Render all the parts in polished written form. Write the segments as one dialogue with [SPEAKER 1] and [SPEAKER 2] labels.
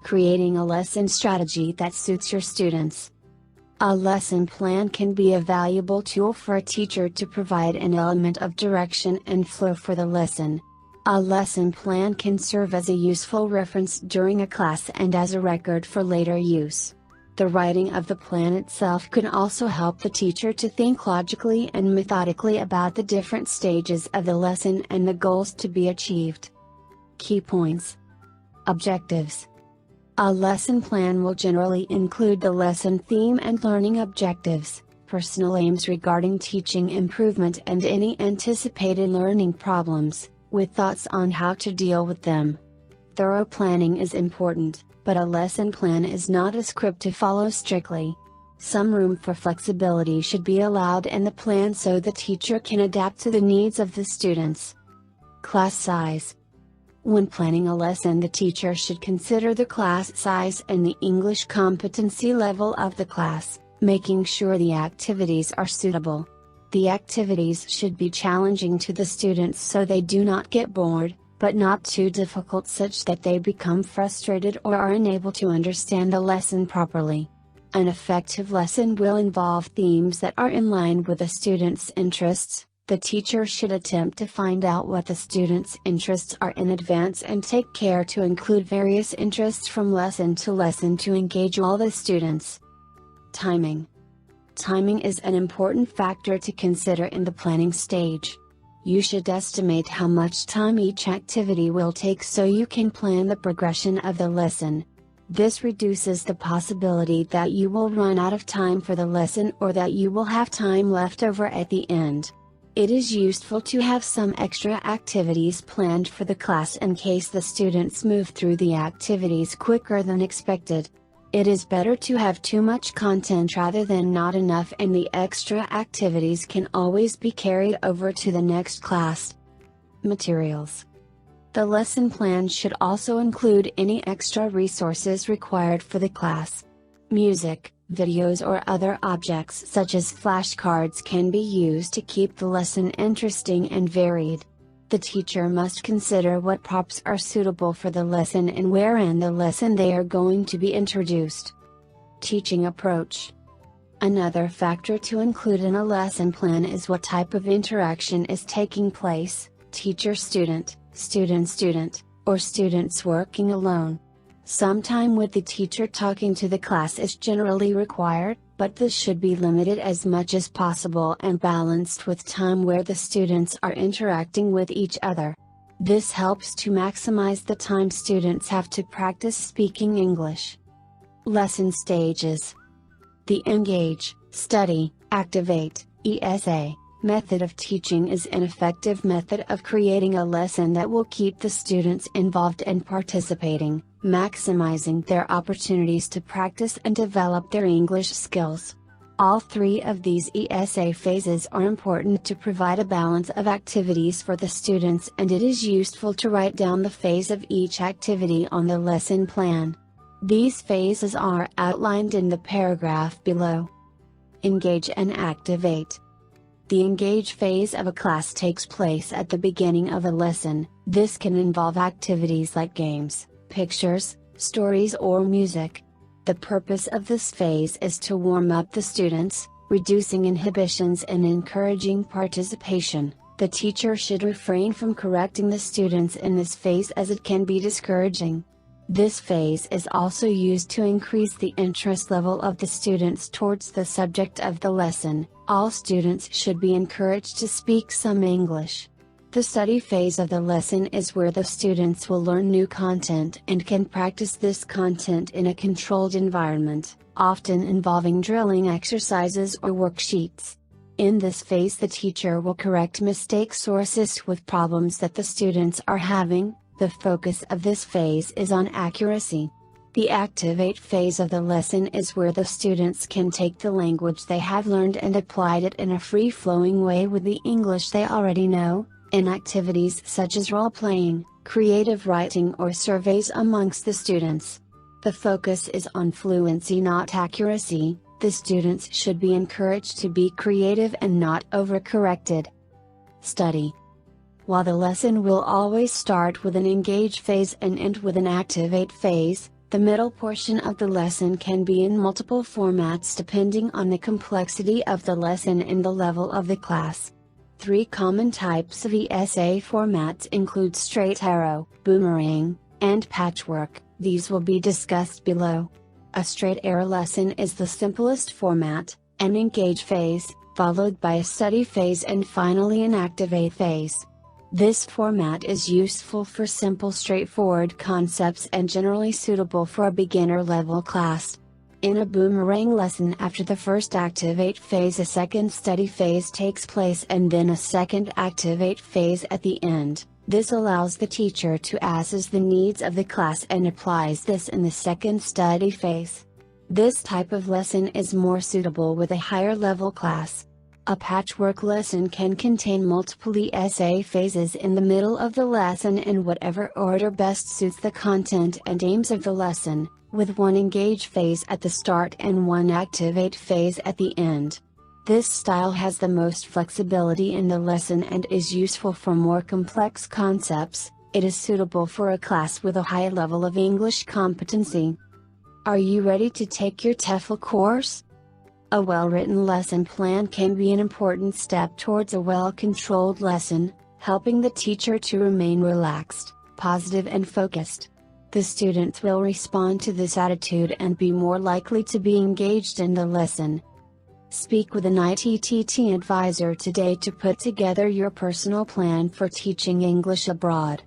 [SPEAKER 1] Creating a lesson strategy that suits your students. A lesson plan can be a valuable tool for a teacher to provide an element of direction and flow for the lesson. A lesson plan can serve as a useful reference during a class and as a record for later use. The writing of the plan itself can also help the teacher to think logically and methodically about the different stages of the lesson and the goals to be achieved. Key points. Objectives. A lesson plan will generally include the lesson theme and learning objectives, personal aims regarding teaching improvement and any anticipated learning problems, with thoughts on how to deal with them. Thorough planning is important, but a lesson plan is not a script to follow strictly. Some room for flexibility should be allowed in the plan so the teacher can adapt to the needs of the students. Class size. When planning a lesson, the teacher should consider the class size and the English competency level of the class, making sure the activities are suitable. The activities should be challenging to the students so they do not get bored, but not too difficult such that they become frustrated or are unable to understand the lesson properly. An effective lesson will involve themes that are in line with the students' interests. The teacher should attempt to find out what the students' interests are in advance and take care to include various interests from lesson to engage all the students. Timing. Timing is an important factor to consider in the planning stage. You should estimate how much time each activity will take so you can plan the progression of the lesson. This reduces the possibility that you will run out of time for the lesson or that you will have time left over at the end. It is useful to have some extra activities planned for the class in case the students move through the activities quicker than expected. It is better to have too much content rather than not enough, and the extra activities can always be carried over to the next class. Materials. The lesson plan should also include any extra resources required for the class. Music, videos or other objects such as flashcards can be used to keep the lesson interesting and varied. The teacher must consider what props are suitable for the lesson and where in the lesson they are going to be introduced. Teaching approach. Another factor to include in a lesson plan is what type of interaction is taking place, teacher-student, student-student, or students working alone. Some time with the teacher talking to the class is generally required, but this should be limited as much as possible and balanced with time where the students are interacting with each other. This helps to maximize the time students have to practice speaking English. Lesson stages. The engage, study, activate, ESA, method of teaching is an effective method of creating a lesson that will keep the students involved and participating, maximizing their opportunities to practice and develop their English skills. All three of these ESA phases are important to provide a balance of activities for the students, and it is useful to write down the phase of each activity on the lesson plan. These phases are outlined in the paragraph below. Engage and activate. The engage phase of a class takes place at the beginning of a lesson. This can involve activities like games, pictures, stories or music. The purpose of this phase is to warm up the students, reducing inhibitions and encouraging participation. The teacher should refrain from correcting the students in this phase as it can be discouraging. This phase is also used to increase the interest level of the students towards the subject of the lesson. All students should be encouraged to speak some English. The study phase of the lesson is where the students will learn new content and can practice this content in a controlled environment, often involving drilling exercises or worksheets. In this phase, the teacher will correct mistakes or assist with problems that the students are having. The focus of this phase is on accuracy. The activate phase of the lesson is where the students can take the language they have learned and apply it in a free-flowing way with the English they already know, in activities such as role-playing, creative writing or surveys amongst the students. The focus is on fluency, not accuracy. The students should be encouraged to be creative and not overcorrected. Study. While the lesson will always start with an engage phase and end with an activate phase, The middle portion of the lesson can be in multiple formats depending on the complexity of the lesson and the level of the class. 3 common types of essay formats include straight arrow, boomerang, and patchwork. These will be discussed below. A straight arrow lesson is the simplest format, an engage phase, followed by a study phase and finally an activate phase. This format is useful for simple straightforward concepts and generally suitable for a beginner level class. In a boomerang lesson, after the first activate phase, a second study phase takes place and then a second activate phase at the end. This allows the teacher to assess the needs of the class and applies this in the second study phase. This type of lesson is more suitable with a higher level class. A patchwork lesson can contain multiple essay phases in the middle of the lesson in whatever order best suits the content and aims of the lesson, with one engage phase at the start and one activate phase at the end. This style has the most flexibility in the lesson and is useful for more complex concepts. It is suitable for a class with a high level of English competency. Are you ready to take your TEFL course? A well-written lesson plan can be an important step towards a well-controlled lesson, helping the teacher to remain relaxed, positive and focused. The students will respond to this attitude and be more likely to be engaged in the lesson. Speak with an ITTT advisor today to put together your personal plan for teaching English abroad.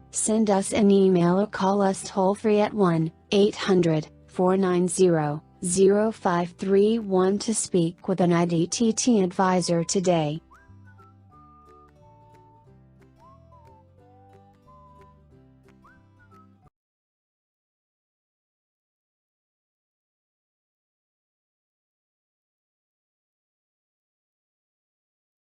[SPEAKER 1] Send us an email or call us toll-free at 1-800-490-0531 to speak with an ITTT advisor today.